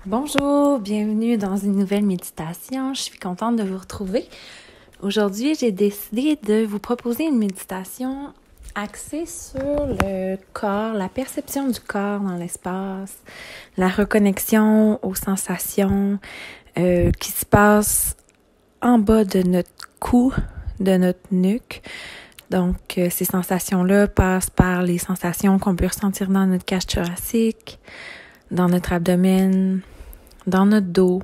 Bonjour, bienvenue dans une nouvelle méditation. Je suis contente de vous retrouver. Aujourd'hui, j'ai décidé de vous proposer une méditation axée sur le corps, la perception du corps dans l'espace, la reconnexion aux sensations qui se passent en bas de notre cou, de notre nuque. Donc, ces sensations-là passent par les sensations qu'on peut ressentir dans notre cage thoracique, dans notre abdomen, dans notre dos,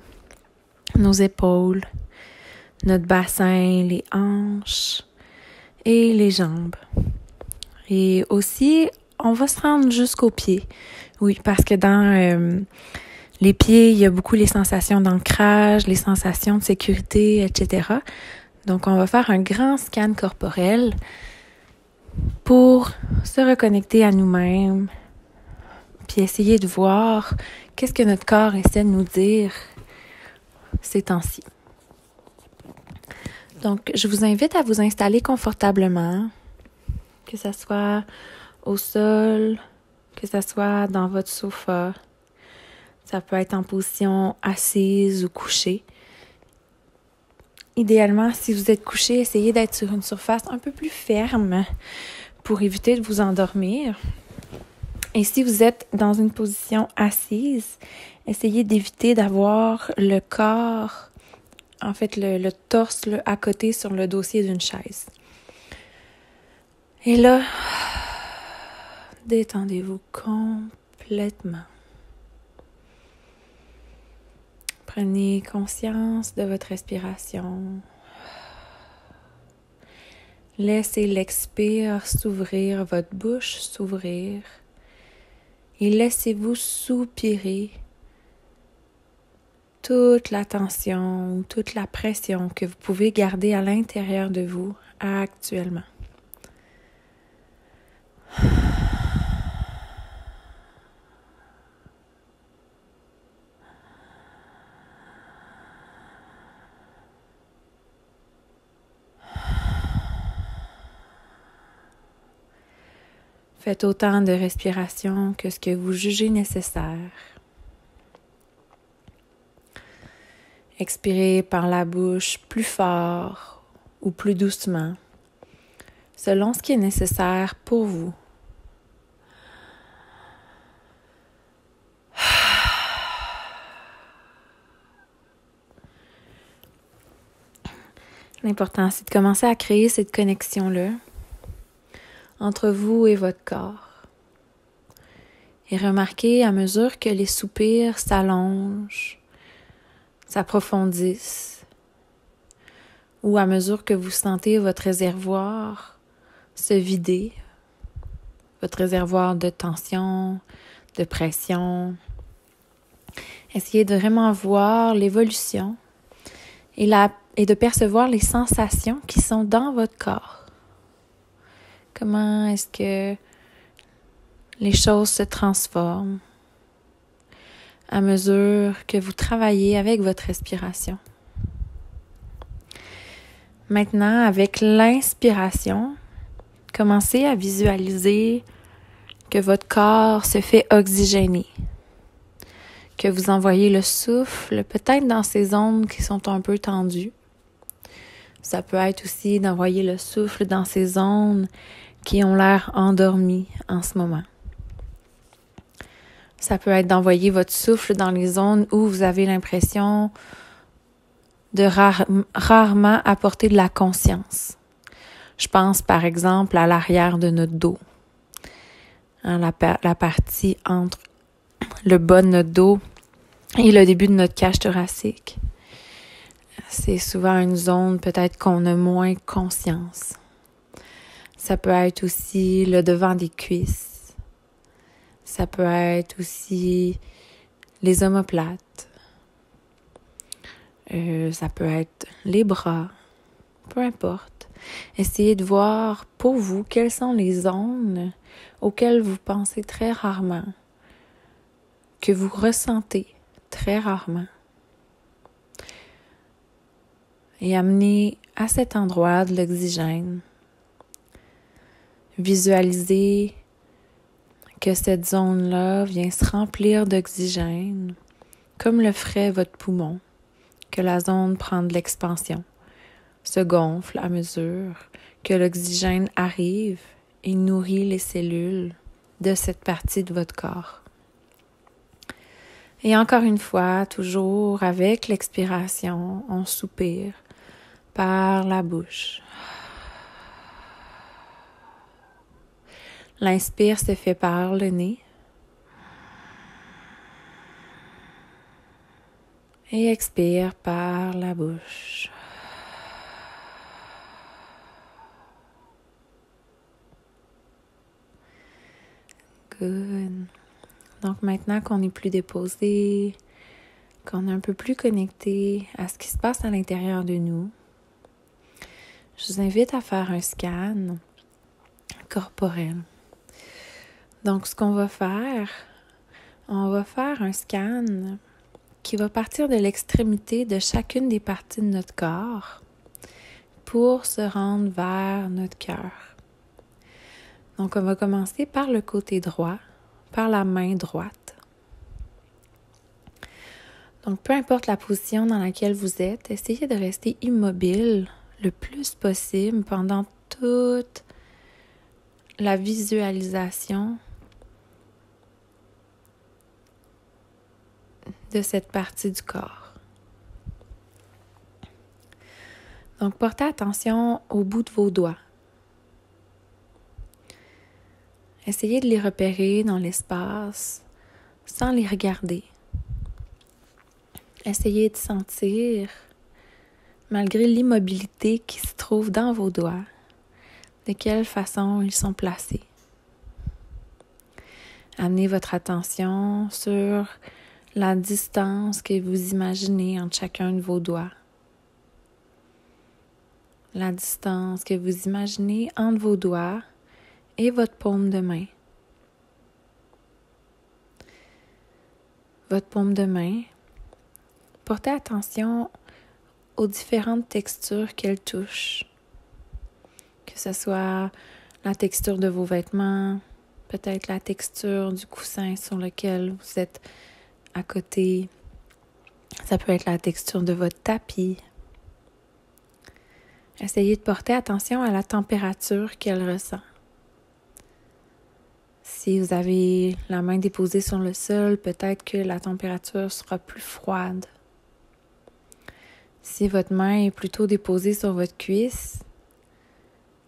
nos épaules, notre bassin, les hanches et les jambes. Et aussi, on va se rendre jusqu'aux pieds. Oui, parce que dans les pieds, il y a beaucoup les sensations d'ancrage, les sensations de sécurité, etc. Donc, on va faire un grand scan corporel pour se reconnecter à nous-mêmes, puis essayer de voir qu'est-ce que notre corps essaie de nous dire ces temps-ci. Donc, je vous invite à vous installer confortablement, que ce soit au sol, que ce soit dans votre sofa. Ça peut être en position assise ou couchée. Idéalement, si vous êtes couché, essayez d'être sur une surface un peu plus ferme pour éviter de vous endormir. Et si vous êtes dans une position assise, essayez d'éviter d'avoir le corps, en fait le torse là, à côté sur le dossier d'une chaise. Et là, détendez-vous complètement. Prenez conscience de votre respiration. Laissez l'expire s'ouvrir, votre bouche s'ouvrir. Et laissez-vous soupirer toute la tension, toute la pression que vous pouvez garder à l'intérieur de vous actuellement. Faites autant de respiration que ce que vous jugez nécessaire. Expirez par la bouche plus fort ou plus doucement, selon ce qui est nécessaire pour vous. L'important, c'est de commencer à créer cette connexion-là entre vous et votre corps. Et remarquez à mesure que les soupirs s'allongent, s'approfondissent, ou à mesure que vous sentez votre réservoir se vider, votre réservoir de tension, de pression. Essayez de vraiment voir l'évolution et de percevoir les sensations qui sont dans votre corps. Comment est-ce que les choses se transforment à mesure que vous travaillez avec votre respiration. Maintenant, avec l'inspiration, commencez à visualiser que votre corps se fait oxygéner, que vous envoyez le souffle peut-être dans ces zones qui sont un peu tendues. Ça peut être aussi d'envoyer le souffle dans ces zones qui ont l'air endormies en ce moment. Ça peut être d'envoyer votre souffle dans les zones où vous avez l'impression de rarement apporter de la conscience. Je pense par exemple à l'arrière de notre dos, la partie entre le bas de notre dos et le début de notre cage thoracique. C'est souvent une zone peut-être qu'on a moins conscience. Ça peut être aussi le devant des cuisses. Ça peut être aussi les omoplates. Ça peut être les bras. Peu importe. Essayez de voir pour vous quelles sont les zones auxquelles vous pensez très rarement, que vous ressentez très rarement. Et amenez à cet endroit de l'oxygène. Visualisez que cette zone-là vient se remplir d'oxygène, comme le ferait votre poumon, que la zone prend de l'expansion, se gonfle à mesure que l'oxygène arrive et nourrit les cellules de cette partie de votre corps. Et encore une fois, toujours avec l'expiration, on soupire par la bouche. L'inspire se fait par le nez. Et expire par la bouche. Good. Donc maintenant qu'on est plus déposé, qu'on est un peu plus connecté à ce qui se passe à l'intérieur de nous, je vous invite à faire un scan corporel. Donc ce qu'on va faire, on va faire un scan qui va partir de l'extrémité de chacune des parties de notre corps pour se rendre vers notre cœur. Donc, on va commencer par le côté droit, par la main droite. Donc, peu importe la position dans laquelle vous êtes, essayez de rester immobile le plus possible pendant toute la visualisation de cette partie du corps. Donc, portez attention au bout de vos doigts. Essayez de les repérer dans l'espace sans les regarder. Essayez de sentir, malgré l'immobilité qui se trouve dans vos doigts, de quelle façon ils sont placés. Amenez votre attention sur la distance que vous imaginez entre chacun de vos doigts. La distance que vous imaginez entre vos doigts et votre paume de main. Votre paume de main, portez attention aux différentes textures qu'elle touche. Que ce soit la texture de vos vêtements, peut-être la texture du coussin sur lequel vous êtes à côté. Ça peut être la texture de votre tapis. Essayez de porter attention à la température qu'elle ressent. Si vous avez la main déposée sur le sol, peut-être que la température sera plus froide. Si votre main est plutôt déposée sur votre cuisse,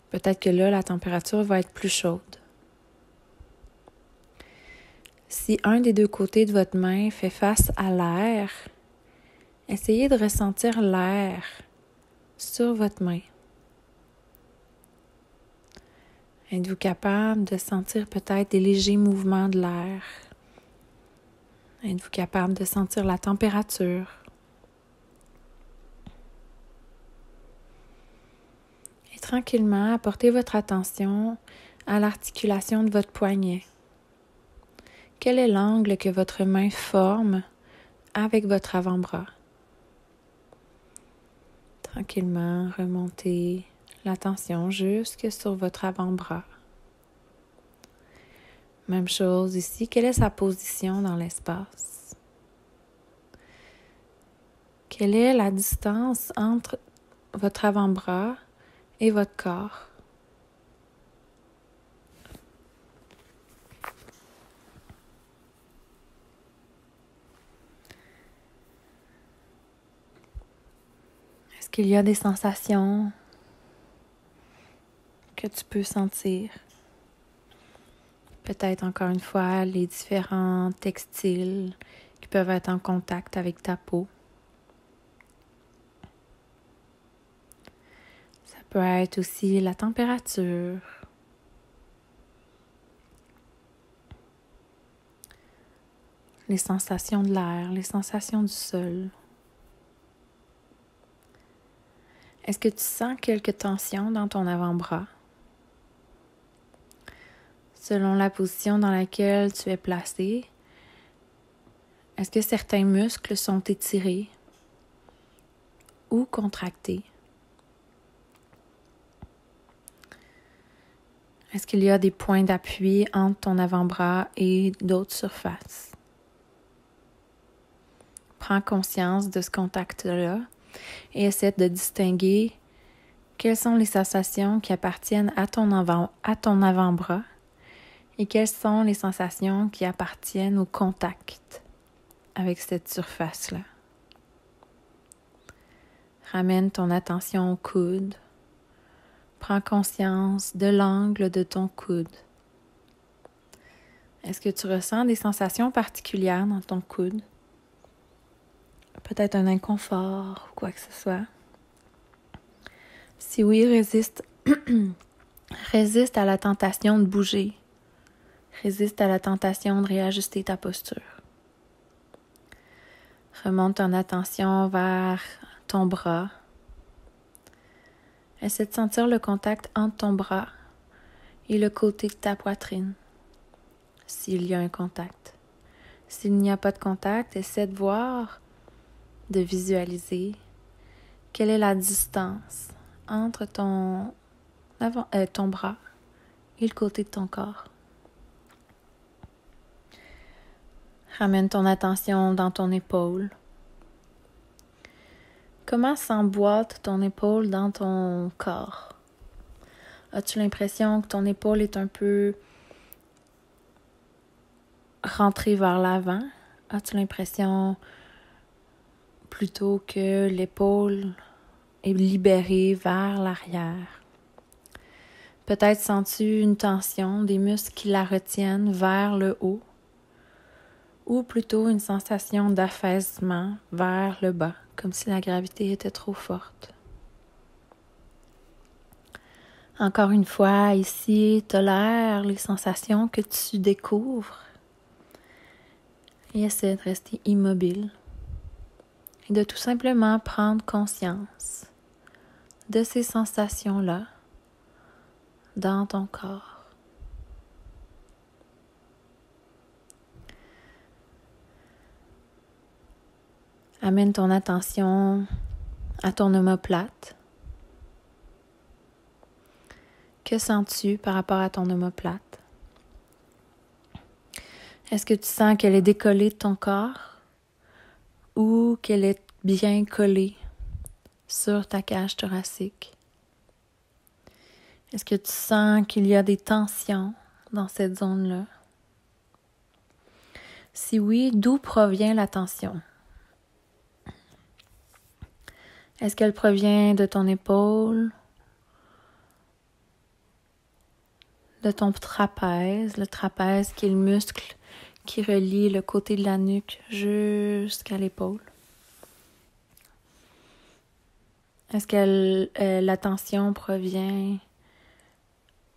peut-être que là, la température va être plus chaude. Si un des deux côtés de votre main fait face à l'air, essayez de ressentir l'air sur votre main. Êtes-vous capable de sentir peut-être des légers mouvements de l'air? Êtes-vous capable de sentir la température? Et tranquillement, apportez votre attention à l'articulation de votre poignet. Quel est l'angle que votre main forme avec votre avant-bras? Tranquillement, remontez l'attention jusque sur votre avant-bras. Même chose ici, quelle est sa position dans l'espace? Quelle est la distance entre votre avant-bras et votre corps? Est-ce qu'il y a des sensations que tu peux sentir? Peut-être encore une fois les différents textiles qui peuvent être en contact avec ta peau. Ça peut être aussi la température. Les sensations de l'air, les sensations du sol. Est-ce que tu sens quelques tensions dans ton avant-bras? Selon la position dans laquelle tu es placé, est-ce que certains muscles sont étirés ou contractés? Est-ce qu'il y a des points d'appui entre ton avant-bras et d'autres surfaces? prends conscience de ce contact-là et essaie de distinguer quelles sont les sensations qui appartiennent à ton avant-bras et quelles sont les sensations qui appartiennent au contact avec cette surface-là. Ramène ton attention au coude. Prends conscience de l'angle de ton coude. Est-ce que tu ressens des sensations particulières dans ton coude? Peut-être un inconfort ou quoi que ce soit. Si oui, résiste à la tentation de bouger. Résiste à la tentation de réajuster ta posture. Remonte ton attention vers ton bras. Essaie de sentir le contact entre ton bras et le côté de ta poitrine, s'il y a un contact. S'il n'y a pas de contact, essaie de voir, de visualiser quelle est la distance entre ton bras et le côté de ton corps. Ramène ton attention dans ton épaule. Comment s'emboîte ton épaule dans ton corps? As-tu l'impression que ton épaule est un peu rentrée vers l'avant? As-tu l'impression plutôt que l'épaule est libérée vers l'arrière? Peut-être sens-tu une tension des muscles qui la retiennent vers le haut? Ou plutôt une sensation d'affaissement vers le bas, comme si la gravité était trop forte. Encore une fois, ici, tolère les sensations que tu découvres et essaie de rester immobile et de tout simplement prendre conscience de ces sensations-là dans ton corps. Amène ton attention à ton omoplate. Que sens-tu par rapport à ton omoplate? Est-ce que tu sens qu'elle est décollée de ton corps ou qu'elle est bien collée sur ta cage thoracique? Est-ce que tu sens qu'il y a des tensions dans cette zone-là? Si oui, d'où provient la tension? Est-ce qu'elle provient de ton épaule, de ton trapèze, le trapèze qui est le muscle qui relie le côté de la nuque jusqu'à l'épaule? Est-ce que la tension provient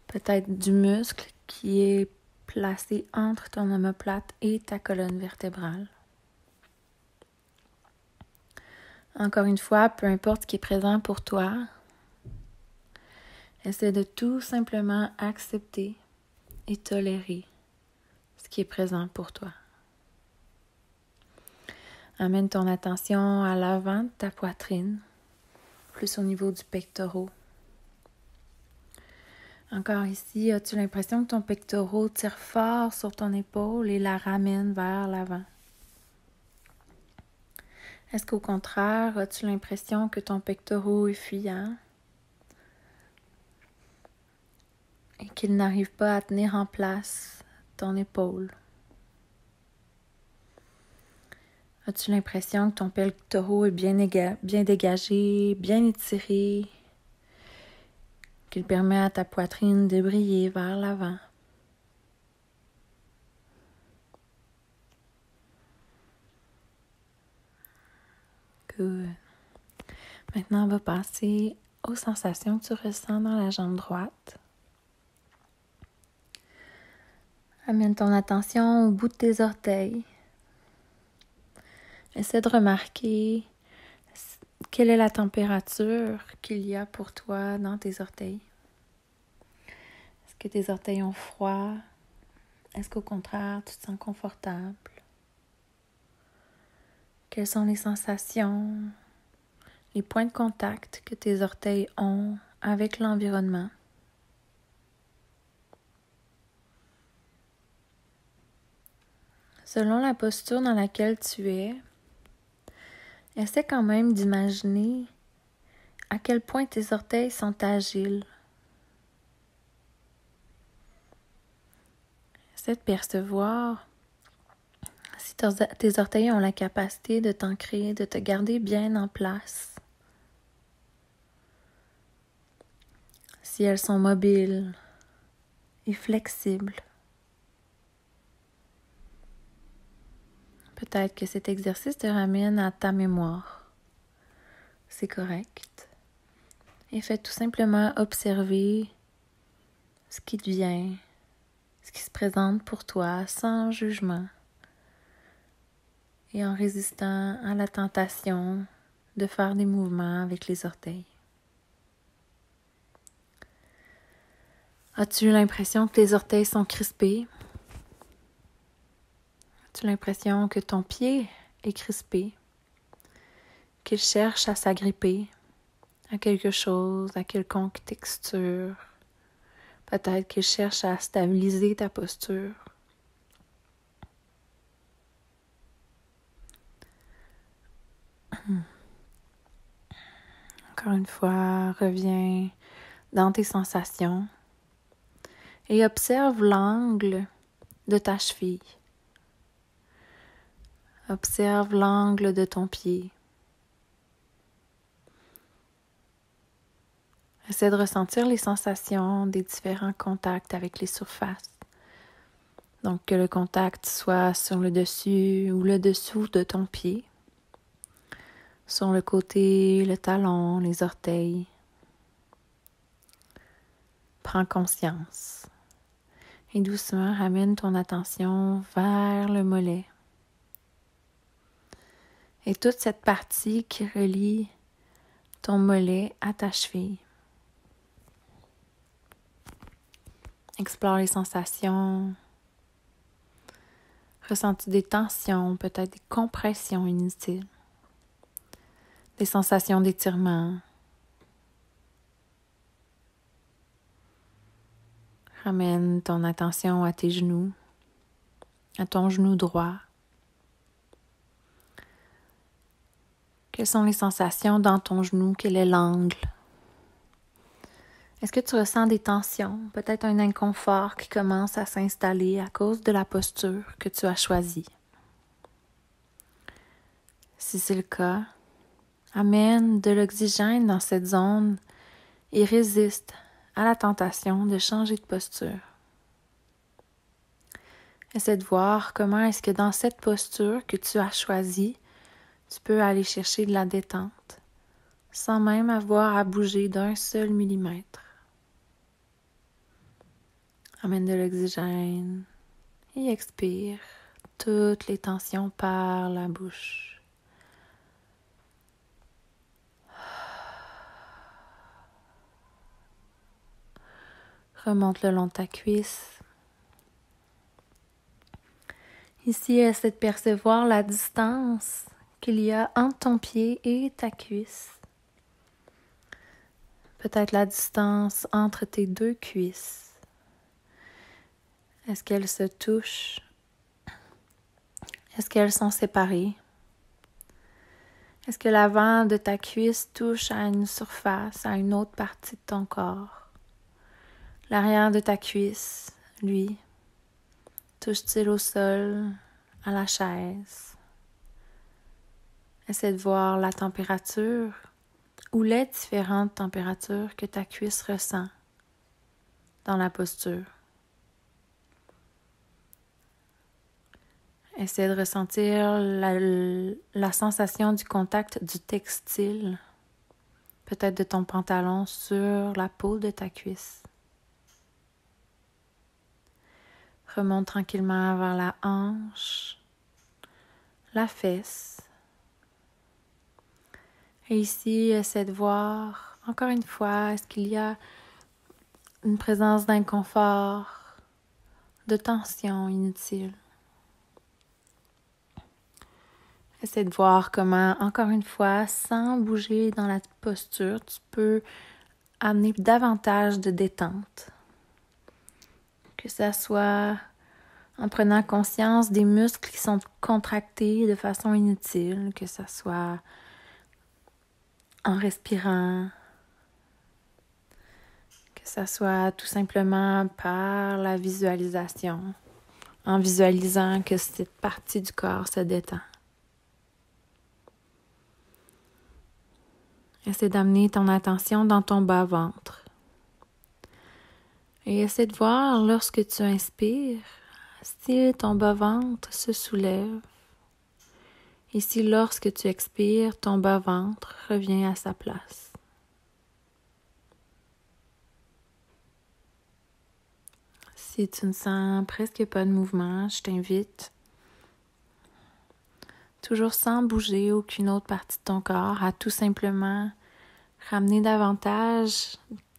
peut-être du muscle qui est placé entre ton omoplate et ta colonne vertébrale? Encore une fois, peu importe ce qui est présent pour toi, essaie de tout simplement accepter et tolérer ce qui est présent pour toi. Amène ton attention à l'avant de ta poitrine, plus au niveau du pectoral. Encore ici, as-tu l'impression que ton pectoral tire fort sur ton épaule et la ramène vers l'avant? Est-ce qu'au contraire, as-tu l'impression que ton pectoral est fuyant et qu'il n'arrive pas à tenir en place ton épaule? As-tu l'impression que ton pectoral est bien dégagé, bien étiré, qu'il permet à ta poitrine de briller vers l'avant? Good. Maintenant, on va passer aux sensations que tu ressens dans la jambe droite. Amène ton attention au bout de tes orteils. Essaie de remarquer quelle est la température qu'il y a pour toi dans tes orteils. Est-ce que tes orteils ont froid? Est-ce qu'au contraire, tu te sens confortable? Quelles sont les sensations, les points de contact que tes orteils ont avec l'environnement? Selon la posture dans laquelle tu es, Essaie quand même d'imaginer à quel point tes orteils sont agiles. Essaie de percevoir si tes orteils ont la capacité de t'ancrer, de te garder bien en place. Si elles sont mobiles et flexibles. Peut-être que cet exercice te ramène à ta mémoire. C'est correct. Et fais tout simplement observer ce qui te vient, ce qui se présente pour toi, sans jugement. Et en résistant à la tentation de faire des mouvements avec les orteils. As-tu l'impression que tes orteils sont crispés? As-tu l'impression que ton pied est crispé? Qu'il cherche à s'agripper à quelque chose, à quelconque texture? Peut-être qu'il cherche à stabiliser ta posture. Encore une fois, reviens dans tes sensations et observe l'angle de ta cheville. Observe l'angle de ton pied. Essaie de ressentir les sensations des différents contacts avec les surfaces. Donc, que le contact soit sur le dessus ou le dessous de ton pied, sur le côté, le talon, les orteils. Prends conscience et doucement ramène ton attention vers le mollet. Et toute cette partie qui relie ton mollet à ta cheville. Explore les sensations. Ressens-tu des tensions, peut-être des compressions inutiles, des sensations d'étirement. Ramène ton attention à tes genoux, à ton genou droit. Quelles sont les sensations dans ton genou? Quel est l'angle? Est-ce que tu ressens des tensions? Peut-être un inconfort qui commence à s'installer à cause de la posture que tu as choisie. Si c'est le cas, amène de l'oxygène dans cette zone et résiste à la tentation de changer de posture. Essaie de voir comment est-ce que dans cette posture que tu as choisie, tu peux aller chercher de la détente sans même avoir à bouger d'un seul millimètre. Amène de l'oxygène et expire toutes les tensions par la bouche. Remonte le long de ta cuisse. Ici, essaie de percevoir la distance qu'il y a entre ton pied et ta cuisse. Peut-être la distance entre tes deux cuisses. Est-ce qu'elles se touchent? Est-ce qu'elles sont séparées? Est-ce que l'avant de ta cuisse touche à une surface, à une autre partie de ton corps? L'arrière de ta cuisse, lui, touche-t-il au sol, à la chaise? Essaie de voir la température ou les différentes températures que ta cuisse ressent dans la posture. Essaie de ressentir la sensation du contact du textile, peut-être de ton pantalon sur la peau de ta cuisse. Remonte tranquillement vers la hanche, la fesse. Et ici, essaie de voir, encore une fois, est-ce qu'il y a une présence d'inconfort, de tension inutile. Essaie de voir comment, encore une fois, sans bouger dans la posture, tu peux amener davantage de détente. Que ça soit en prenant conscience des muscles qui sont contractés de façon inutile, que ce soit en respirant, que ce soit tout simplement par la visualisation, en visualisant que cette partie du corps se détend. Essaie d'amener ton attention dans ton bas-ventre. Et essaie de voir lorsque tu inspires, si ton bas-ventre se soulève. Et si lorsque tu expires, ton bas-ventre revient à sa place. Si tu ne sens presque pas de mouvement, je t'invite, toujours sans bouger aucune autre partie de ton corps, à tout simplement ramener davantage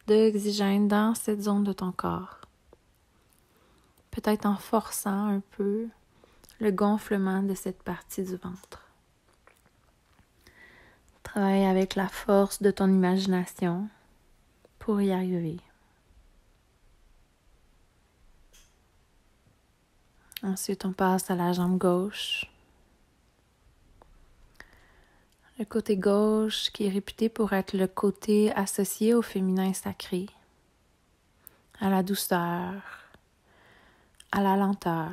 d'oxygène dans cette zone de ton corps. Peut-être en forçant un peu le gonflement de cette partie du ventre. Travaille avec la force de ton imagination pour y arriver. Ensuite, on passe à la jambe gauche. Le côté gauche qui est réputé pour être le côté associé au féminin sacré, à la douceur, à la lenteur,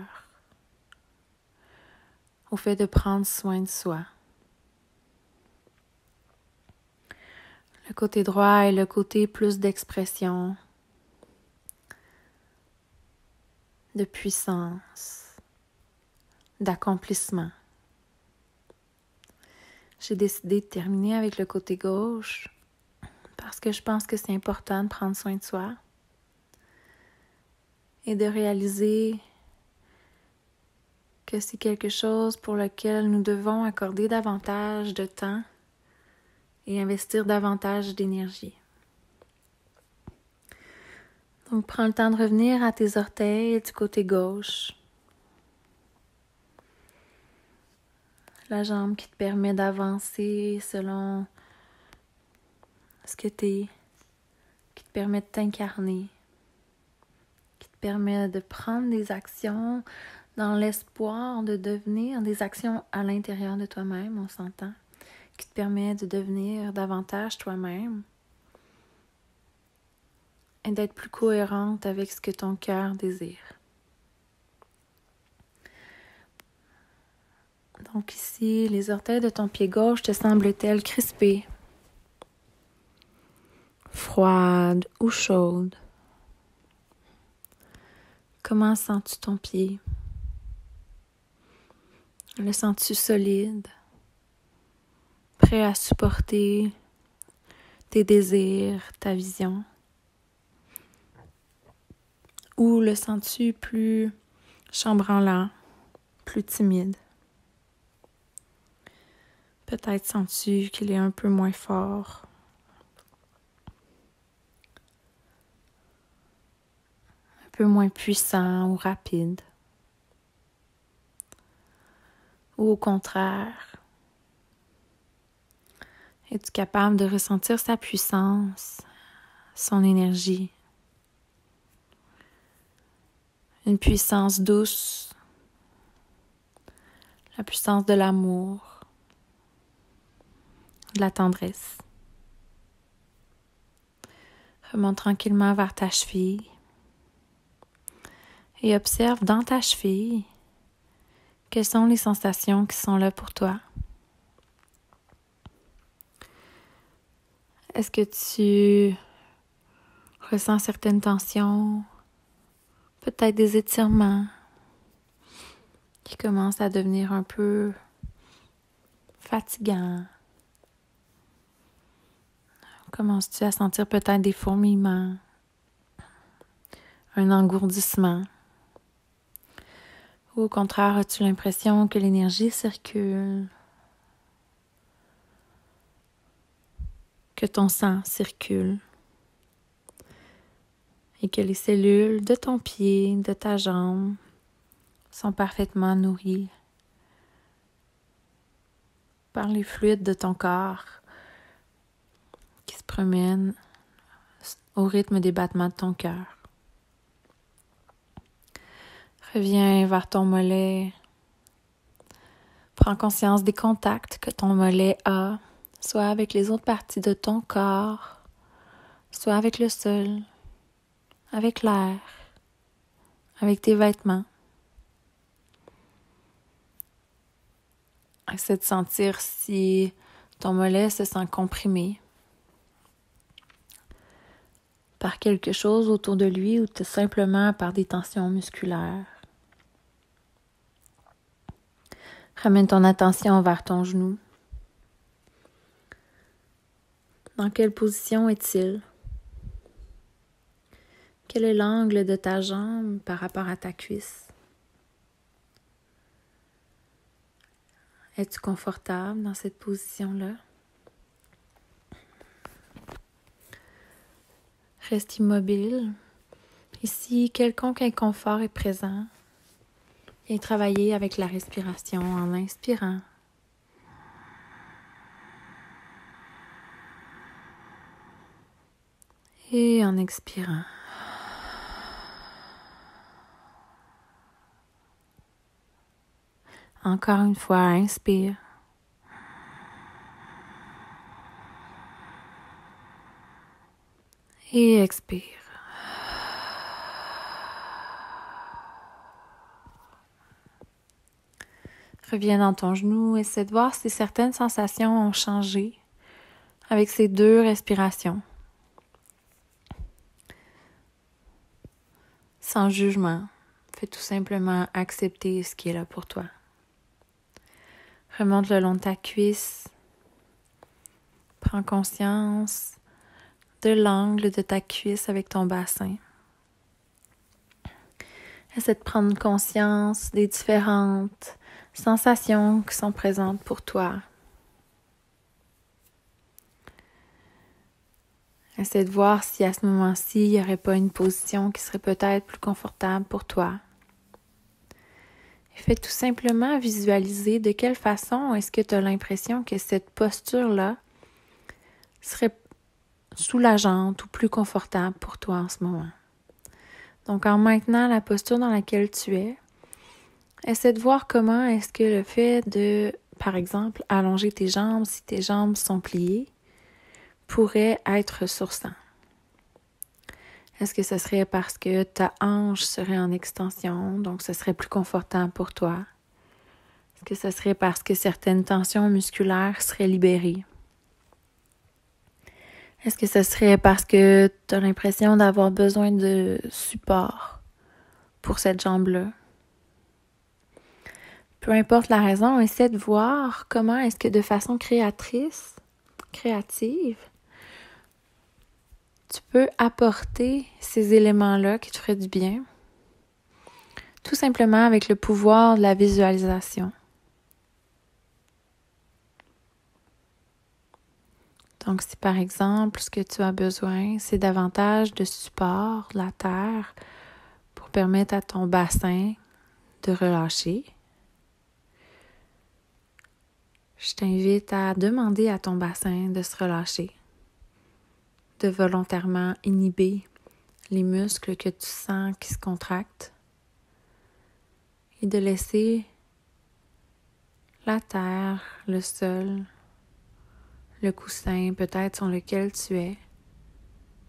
au fait de prendre soin de soi. Le côté droit est le côté plus d'expression, de puissance, d'accomplissement. J'ai décidé de terminer avec le côté gauche parce que je pense que c'est important de prendre soin de soi et de réaliser que c'est quelque chose pour lequel nous devons accorder davantage de temps et investir davantage d'énergie. Donc, prends le temps de revenir à tes orteils du côté gauche. La jambe qui te permet d'avancer selon ce que tu es, qui te permet de t'incarner, qui te permet de prendre des actions dans l'espoir de devenir des actions à l'intérieur de toi-même, on s'entend, qui te permet de devenir davantage toi-même et d'être plus cohérente avec ce que ton cœur désire. Donc ici, les orteils de ton pied gauche te semblent-elles crispées, froides ou chaudes? Comment sens-tu ton pied? Le sens-tu solide, prêt à supporter tes désirs, ta vision? Ou le sens-tu plus chambranlant, plus timide? Peut-être sens-tu qu'il est un peu moins fort. Un peu moins puissant ou rapide. Ou au contraire, es-tu capable de ressentir sa puissance, son énergie? Une puissance douce, la puissance de l'amour, de la tendresse. Remonte tranquillement vers ta cheville et observe dans ta cheville quelles sont les sensations qui sont là pour toi. Est-ce que tu ressens certaines tensions, peut-être des étirements qui commencent à devenir un peu fatigants? Commences-tu à sentir peut-être des fourmillements, un engourdissement? Ou au contraire, as-tu l'impression que l'énergie circule, que ton sang circule et que les cellules de ton pied, de ta jambe sont parfaitement nourries par les fluides de ton corps qui se promènent au rythme des battements de ton cœur. Reviens vers ton mollet. Prends conscience des contacts que ton mollet a, soit avec les autres parties de ton corps, soit avec le sol, avec l'air, avec tes vêtements. Essaie de sentir si ton mollet se sent comprimé par quelque chose autour de lui ou tout simplement par des tensions musculaires. Ramène ton attention vers ton genou. Dans quelle position est-il? Quel est l'angle de ta jambe par rapport à ta cuisse? Es-tu confortable dans cette position-là? Reste immobile. Et si quelconque inconfort est présent, viens travailler avec la respiration en inspirant. Et en expirant. Encore une fois, inspire. Et expire. Reviens dans ton genou, essaie de voir si certaines sensations ont changé avec ces 2 respirations. Sans jugement, fais tout simplement accepter ce qui est là pour toi. Remonte le long de ta cuisse. Prends conscience de l'angle de ta cuisse avec ton bassin. Essaie de prendre conscience des différentes sensations qui sont présentes pour toi. Essaie de voir si à ce moment-ci, il n'y aurait pas une position qui serait peut-être plus confortable pour toi. Et fais tout simplement visualiser de quelle façon est-ce que tu as l'impression que cette posture-là serait soulageante ou plus confortable pour toi en ce moment. Donc, en maintenant la posture dans laquelle tu es, essaie de voir comment est-ce que le fait de, par exemple, allonger tes jambes, si tes jambes sont pliées, pourrait être ressourçant. Est-ce que ce serait parce que ta hanche serait en extension, donc ce serait plus confortable pour toi? Est-ce que ce serait parce que certaines tensions musculaires seraient libérées? Est-ce que ce serait parce que tu as l'impression d'avoir besoin de support pour cette jambe-là? Peu importe la raison, essaie de voir comment est-ce que de façon créative, tu peux apporter ces éléments-là qui te feraient du bien, tout simplement avec le pouvoir de la visualisation. Donc, si par exemple, ce que tu as besoin, c'est davantage de support de la terre pour permettre à ton bassin de relâcher, je t'invite à demander à ton bassin de se relâcher, de volontairement inhiber les muscles que tu sens qui se contractent et de laisser la terre, le sol, le coussin peut-être sur lequel tu es,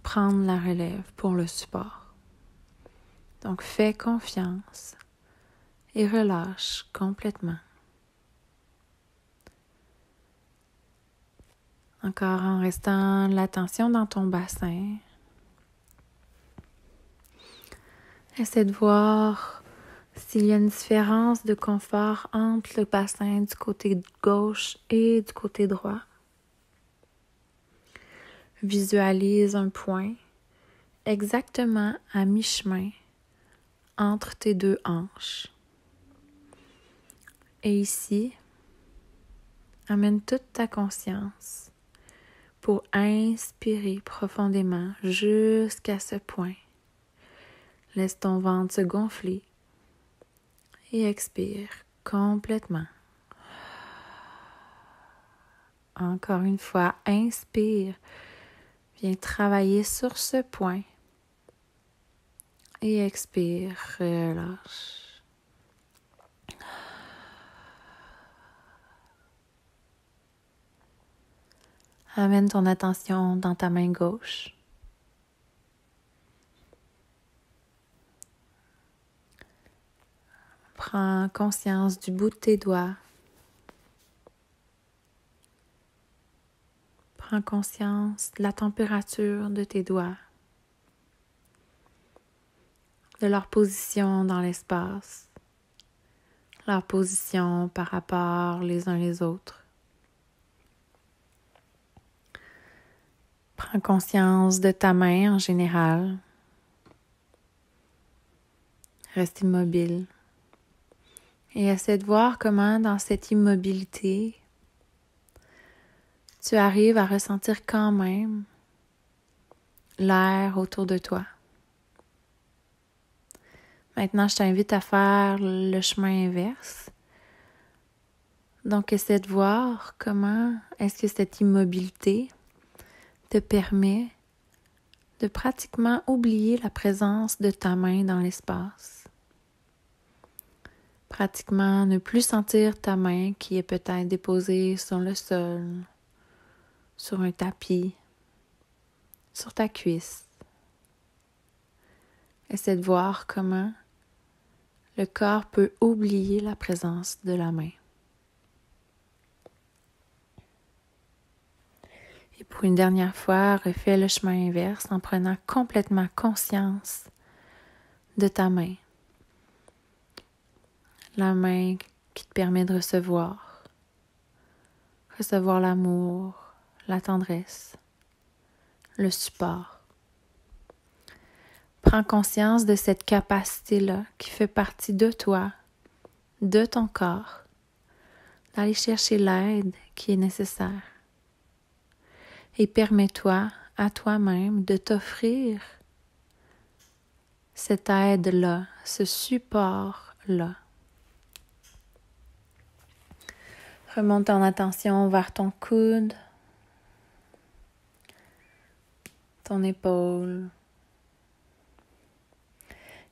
prendre la relève pour le support. Donc fais confiance et relâche complètement. Encore en restant l'attention dans ton bassin. Essaie de voir s'il y a une différence de confort entre le bassin du côté gauche et du côté droit. Visualise un point exactement à mi-chemin entre tes 2 hanches. Et ici, amène toute ta conscience pour inspirer profondément jusqu'à ce point. Laisse ton ventre se gonfler et expire complètement. Encore une fois, inspire. Viens travailler sur ce point. Et expire, relâche. Amène ton attention dans ta main gauche. Prends conscience du bout de tes doigts. Prends conscience de la température de tes doigts, de leur position dans l'espace, leur position par rapport les uns les autres. Prends conscience de ta main en général. Reste immobile et essaie de voir comment dans cette immobilité, tu arrives à ressentir quand même l'air autour de toi. Maintenant, je t'invite à faire le chemin inverse. Donc, essaie de voir comment est-ce que cette immobilité te permet de pratiquement oublier la présence de ta main dans l'espace. Pratiquement ne plus sentir ta main qui est peut-être déposée sur le sol, sur un tapis, sur ta cuisse. Essaie de voir comment le corps peut oublier la présence de la main. Et pour une dernière fois, refais le chemin inverse en prenant complètement conscience de ta main. La main qui te permet de recevoir l'amour, la tendresse, le support. Prends conscience de cette capacité-là qui fait partie de toi, de ton corps, d'aller chercher l'aide qui est nécessaire. Et permets-toi à toi-même de t'offrir cette aide-là, ce support-là. Remonte ton attention vers ton coude, ton épaule,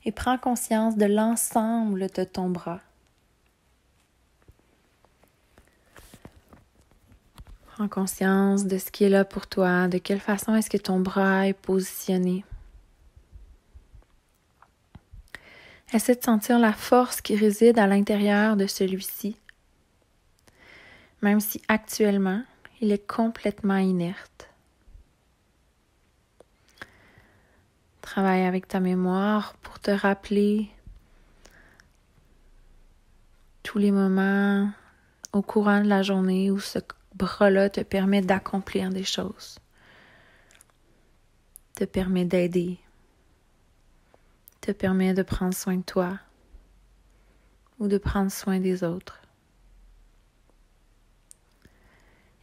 et prends conscience de l'ensemble de ton bras. Prends conscience de ce qui est là pour toi, de quelle façon est-ce que ton bras est positionné. Essaie de sentir la force qui réside à l'intérieur de celui-ci, même si actuellement, il est complètement inerte. Travaille avec ta mémoire pour te rappeler tous les moments au courant de la journée où ce bras-là te permet d'accomplir des choses, te permet d'aider, te permet de prendre soin de toi ou de prendre soin des autres.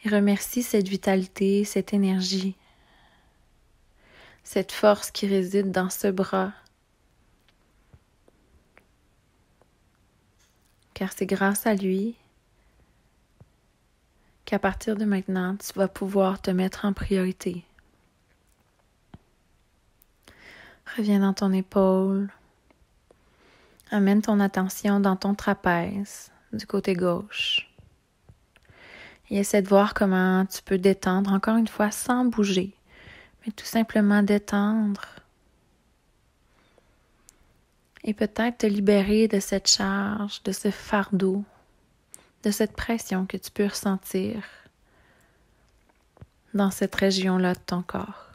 Et remercie cette vitalité, cette énergie, cette force qui réside dans ce bras. Car c'est grâce à lui qu'à partir de maintenant, tu vas pouvoir te mettre en priorité. Reviens dans ton épaule. Amène ton attention dans ton trapèze, du côté gauche. Et essaie de voir comment tu peux détendre, encore une fois, sans bouger, mais tout simplement détendre. Et peut-être te libérer de cette charge, de ce fardeau, de cette pression que tu peux ressentir dans cette région-là de ton corps.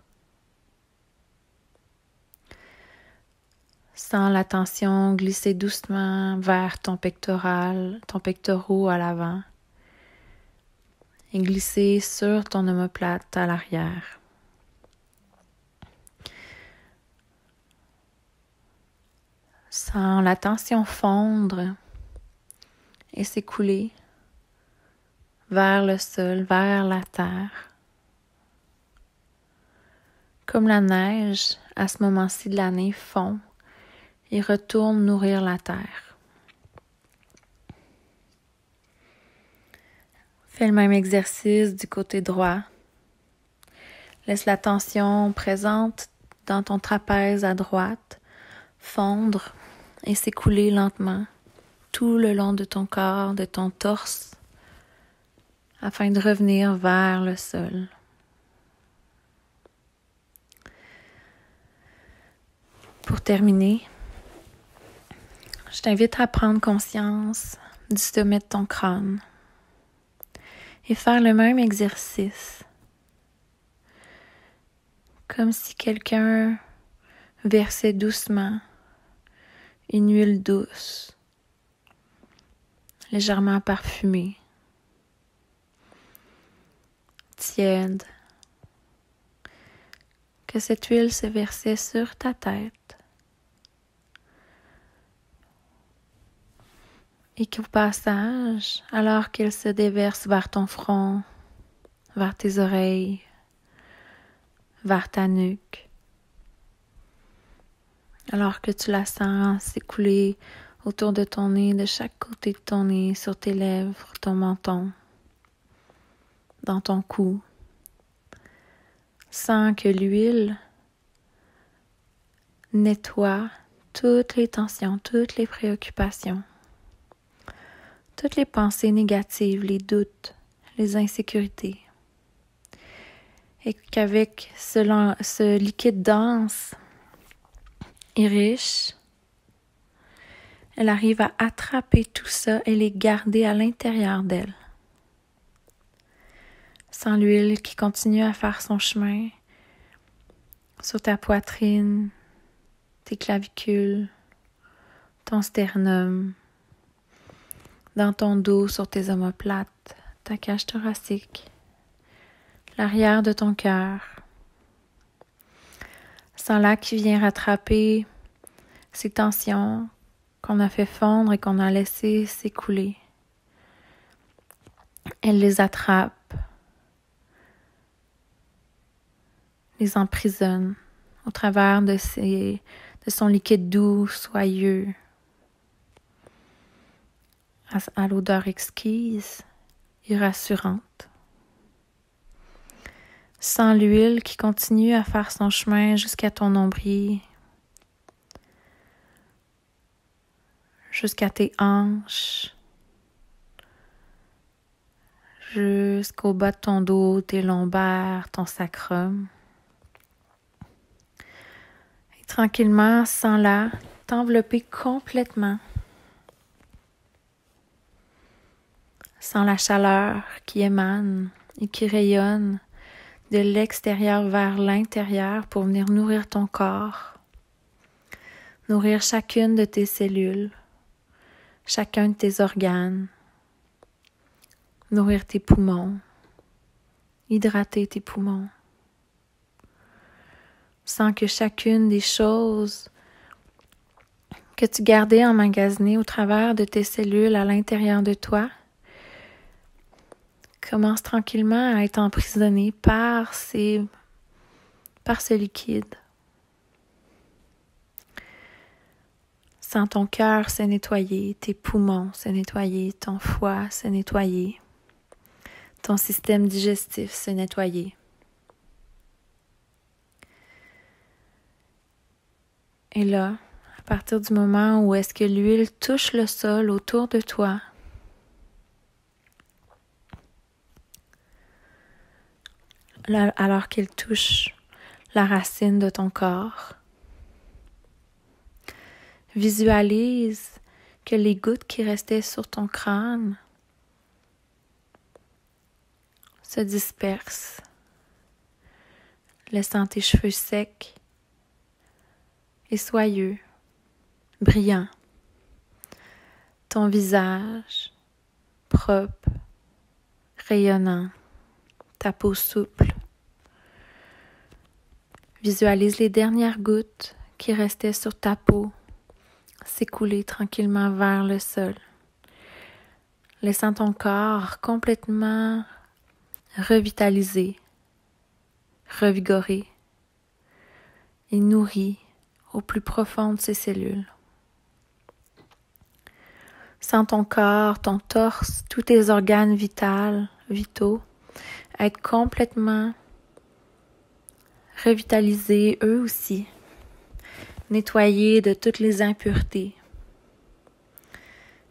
Sens la tension glisser doucement vers ton pectoral, ton pectoraux à l'avant et glisser sur ton omoplate à l'arrière. Sens la tension fondre et s'écouler vers le sol, vers la terre. Comme la neige, à ce moment-ci de l'année, fond et retourne nourrir la terre. Fais le même exercice du côté droit. Laisse la tension présente dans ton trapèze à droite fondre et s'écouler lentement tout le long de ton corps, de ton torse, afin de revenir vers le sol. terminer, je t'invite à prendre conscience du sommet de ton crâne et faire le même exercice, comme si quelqu'un versait doucement une huile douce, légèrement parfumée, tiède, que cette huile se versait sur ta tête et qu'au passage, alors qu'elle se déverse vers ton front, vers tes oreilles, vers ta nuque, alors que tu la sens s'écouler autour de ton nez, de chaque côté de ton nez, sur tes lèvres, ton menton, dans ton cou, sens que l'huile nettoie toutes les tensions, toutes les préoccupations, toutes les pensées négatives, les doutes, les insécurités. Et qu'avec ce liquide dense et riche, elle arrive à attraper tout ça et les garder à l'intérieur d'elle. Sans l'huile qui continue à faire son chemin sur ta poitrine, tes clavicules, ton sternum, dans ton dos, sur tes omoplates, ta cage thoracique, l'arrière de ton cœur. Sens-la qui vient rattraper ces tensions qu'on a fait fondre et qu'on a laissé s'écouler. Elle les attrape, les emprisonne au travers de son liquide doux, soyeux, à l'odeur exquise et rassurante. Sens l'huile qui continue à faire son chemin jusqu'à ton nombril, jusqu'à tes hanches, jusqu'au bas de ton dos, tes lombaires, ton sacrum. Et tranquillement, sens-la t'envelopper complètement. Sens la chaleur qui émane et qui rayonne de l'extérieur vers l'intérieur pour venir nourrir ton corps, nourrir chacune de tes cellules, chacun de tes organes, nourrir tes poumons, hydrater tes poumons. Sens que chacune des choses que tu gardais emmagasinées au travers de tes cellules à l'intérieur de toi commence tranquillement à être emprisonnée par ce liquide. Sens ton cœur se nettoyer, tes poumons se nettoyer, ton foie se nettoyer, ton système digestif se nettoyer. Et là, à partir du moment où est-ce que l'huile touche le sol autour de toi, alors qu'elle touche la racine de ton corps, visualise que les gouttes qui restaient sur ton crâne se dispersent, laissant tes cheveux secs et soyeux, brillants, ton visage propre, rayonnant, ta peau souple. Visualise les dernières gouttes qui restaient sur ta peau s'écouler tranquillement vers le sol, laissant ton corps complètement revitalisé, revigoré et nourri au plus profond de ses cellules. Sens ton corps, ton torse, tous tes organes vitaux être complètement revitalisés eux aussi, nettoyés de toutes les impuretés.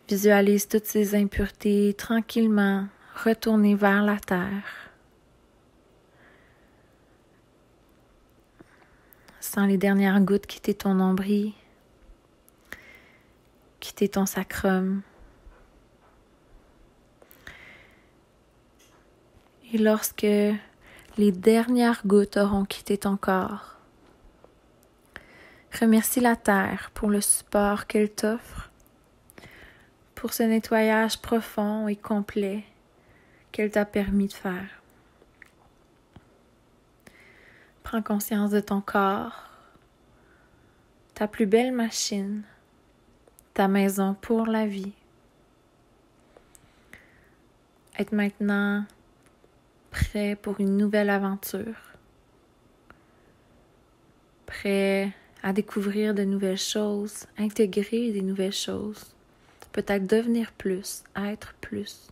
Visualise toutes ces impuretés tranquillement retourner vers la terre. Sens les dernières gouttes quitter ton nombril, quitter ton sacrum. Et lorsque les dernières gouttes auront quitté ton corps, remercie la Terre pour le support qu'elle t'offre, pour ce nettoyage profond et complet qu'elle t'a permis de faire. Prends conscience de ton corps, ta plus belle machine, ta maison pour la vie. Être maintenant prêt pour une nouvelle aventure, prêt à découvrir de nouvelles choses, intégrer des nouvelles choses, peut-être devenir plus, être plus.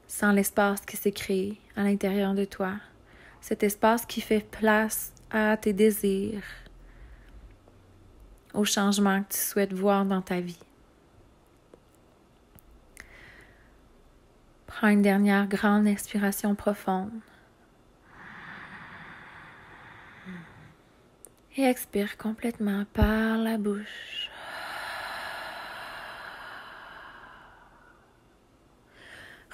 Sans l'espace qui s'est créé à l'intérieur de toi, cet espace qui fait place à tes désirs, aux changements que tu souhaites voir dans ta vie. Prends une dernière grande inspiration profonde. Et expire complètement par la bouche.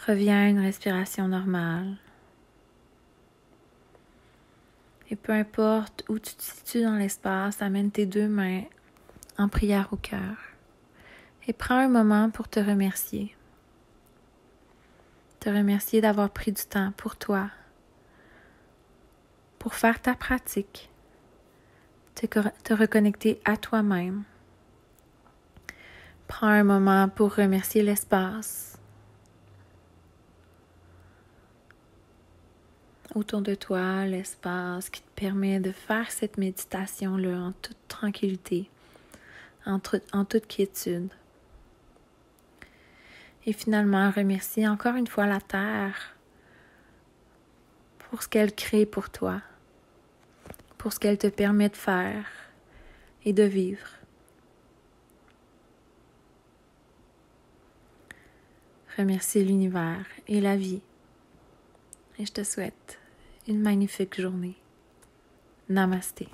Reviens à une respiration normale. Et peu importe où tu te situes dans l'espace, amène tes 2 mains en prière au cœur. Et prends un moment pour te remercier. Te remercier d'avoir pris du temps pour toi, pour faire ta pratique, te reconnecter à toi-même. Prends un moment pour remercier l'espace autour de toi, l'espace qui te permet de faire cette méditation-là en toute tranquillité, en toute quiétude. Et finalement, remercie encore une fois la Terre pour ce qu'elle crée pour toi, pour ce qu'elle te permet de faire et de vivre. Remercie l'univers et la vie. Et je te souhaite une magnifique journée. Namasté.